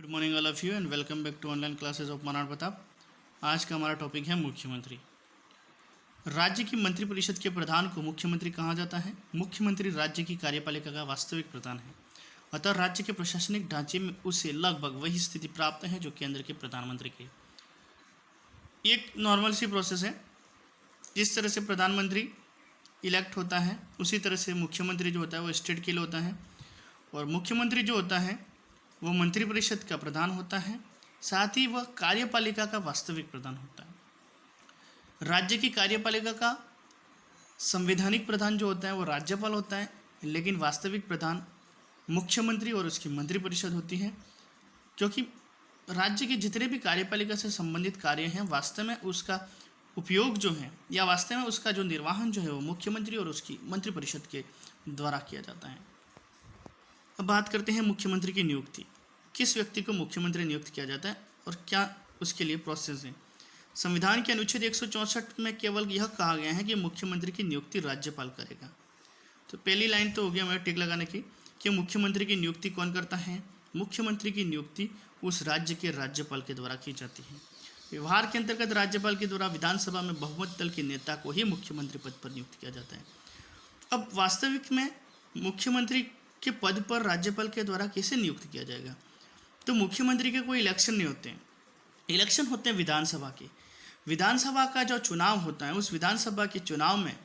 Good morning all of you and welcome back to online classes of Manar Pratap. आज का हमारा topic है मुख्यमंत्री। राज्य की मंत्रिपरिषद के प्रधान को मुख्यमंत्री कहा जाता है। मुख्यमंत्री राज्य की कार्यपालिका का वास्तविक प्रधान है, अतः राज्य के प्रशासनिक ढांचे में उसे लगभग वही स्थिति प्राप्त है जो केंद्र के प्रधानमंत्री की। एक नॉर्मल सी प्रोसेस है। जिस तरह से प्रधानमंत्री इलेक्ट होता है उसी तरह से मुख्यमंत्री जो होता है वो स्टेट के लिए होता है, और मुख्यमंत्री जो होता है वो मंत्रिपरिषद का प्रधान होता है, साथ ही वह कार्यपालिका का वास्तविक प्रधान होता है। राज्य की कार्यपालिका का संवैधानिक प्रधान जो होता है वो राज्यपाल होता है, लेकिन वास्तविक प्रधान मुख्यमंत्री और उसकी मंत्रिपरिषद होती है, क्योंकि राज्य के जितने भी कार्यपालिका से संबंधित कार्य हैं वास्तव में उसका उपयोग जो है या वास्तव में उसका जो निर्वहन जो है वो मुख्यमंत्री और उसकी मंत्रिपरिषद के द्वारा किया जाता है। अब बात करते हैं मुख्यमंत्री की नियुक्ति। किस व्यक्ति को मुख्यमंत्री नियुक्त किया जाता है और क्या उसके लिए प्रोसेस है। संविधान के अनुच्छेद 164 में केवल यह कहा गया है कि मुख्यमंत्री की नियुक्ति राज्यपाल करेगा। तो पहली लाइन तो हो गया हमारे टिक लगाने की कि मुख्यमंत्री की नियुक्ति कौन करता है। मुख्यमंत्री की नियुक्ति उस राज्य के राज्यपाल के द्वारा की जाती है। व्यवहार के अंतर्गत राज्यपाल के द्वारा विधानसभा में बहुमत दल के नेता को ही मुख्यमंत्री पद पर नियुक्त किया जाता है। अब वास्तविक में मुख्यमंत्री के पद पर राज्यपाल के द्वारा कैसे नियुक्त किया जाएगा। तो मुख्यमंत्री के कोई इलेक्शन नहीं होते हैं। इलेक्शन होते हैं विधानसभा के। विधानसभा का जो चुनाव होता है उस विधानसभा के चुनाव में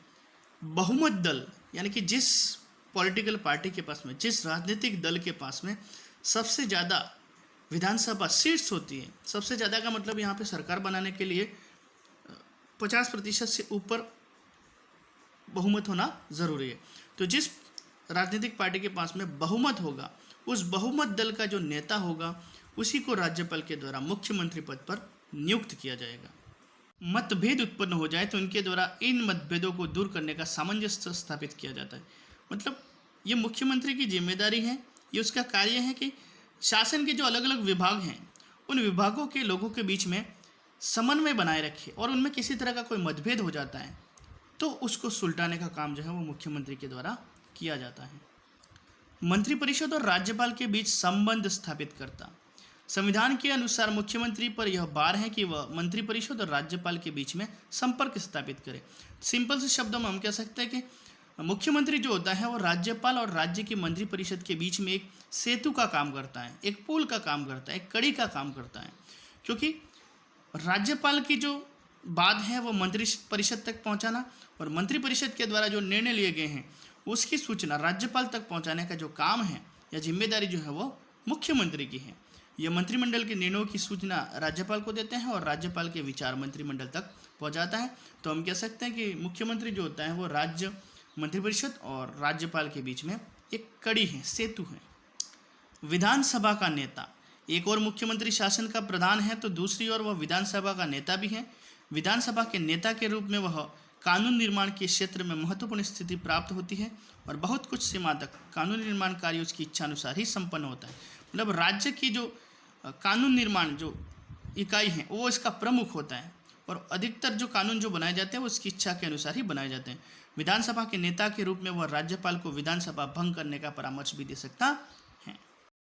बहुमत दल यानी कि जिस पॉलिटिकल पार्टी के पास में, जिस राजनीतिक दल के पास में सबसे ज़्यादा विधानसभा सीट्स होती है, सबसे ज़्यादा का मतलब यहाँ पे सरकार बनाने के लिए 50% से ऊपर बहुमत होना ज़रूरी है। तो जिस राजनीतिक पार्टी के पास में बहुमत होगा उस बहुमत दल का जो नेता होगा उसी को राज्यपाल के द्वारा मुख्यमंत्री पद पर नियुक्त किया जाएगा। मतभेद उत्पन्न हो जाए तो इनके द्वारा इन मतभेदों को दूर करने का सामंजस्य स्थापित किया जाता है। मतलब ये मुख्यमंत्री की जिम्मेदारी है, ये उसका कार्य है कि शासन के जो अलग अलग विभाग हैं उन विभागों के लोगों के बीच में समन्वय बनाए रखे, और उनमें किसी तरह का कोई मतभेद हो जाता है तो उसको सुलटाने का काम जो है वो मुख्यमंत्री के द्वारा किया जाता है। मंत्रिपरिषद और राज्यपाल के बीच संबंध स्थापित करता। संविधान के अनुसार मुख्यमंत्री पर यह भार है कि वह मंत्रिपरिषद और राज्यपाल के बीच में संपर्क स्थापित करे। सिंपल से शब्दों में हम कह सकते हैं कि मुख्यमंत्री जो होता है वो राज्यपाल और राज्य की मंत्रिपरिषद के बीच में एक सेतु का काम करता है, एक पुल का काम करता है, एक कड़ी का काम करता है, क्योंकि राज्यपाल की जो बात है वो मंत्रिपरिषद तक पहुंचाना और मंत्रिपरिषद के द्वारा जो निर्णय लिए गए हैं उसकी सूचना राज्यपाल तक पहुंचाने का जो काम है या जिम्मेदारी जो है वो मुख्यमंत्री की है। यह मंत्रिमंडल के निर्णयों की सूचना राज्यपाल को देते हैं और राज्यपाल के विचार मंत्रिमंडल तक पहुंचाता है। तो हम कह सकते हैं कि मुख्यमंत्री जो होता है वो राज्य मंत्रिपरिषद और राज्यपाल के बीच में एक कड़ी है, सेतु है। विधानसभा का नेता, एक और मुख्यमंत्री शासन का प्रधान है तो दूसरी ओर वह विधानसभा का नेता भी है। विधानसभा के नेता के रूप में वह कानून निर्माण के क्षेत्र में महत्वपूर्ण स्थिति प्राप्त होती है और बहुत कुछ सीमा तक कानून निर्माण कार्य उसकी इच्छा अनुसार ही संपन्न होता है। मतलब राज्य की जो कानून निर्माण जो इकाई है वो इसका प्रमुख होता है और अधिकतर जो कानून जो बनाए जाते हैं वो उसकी इच्छा के अनुसार ही बनाए जाते हैं। विधानसभा के नेता के रूप में वह राज्यपाल को विधानसभा भंग करने का परामर्श भी दे सकता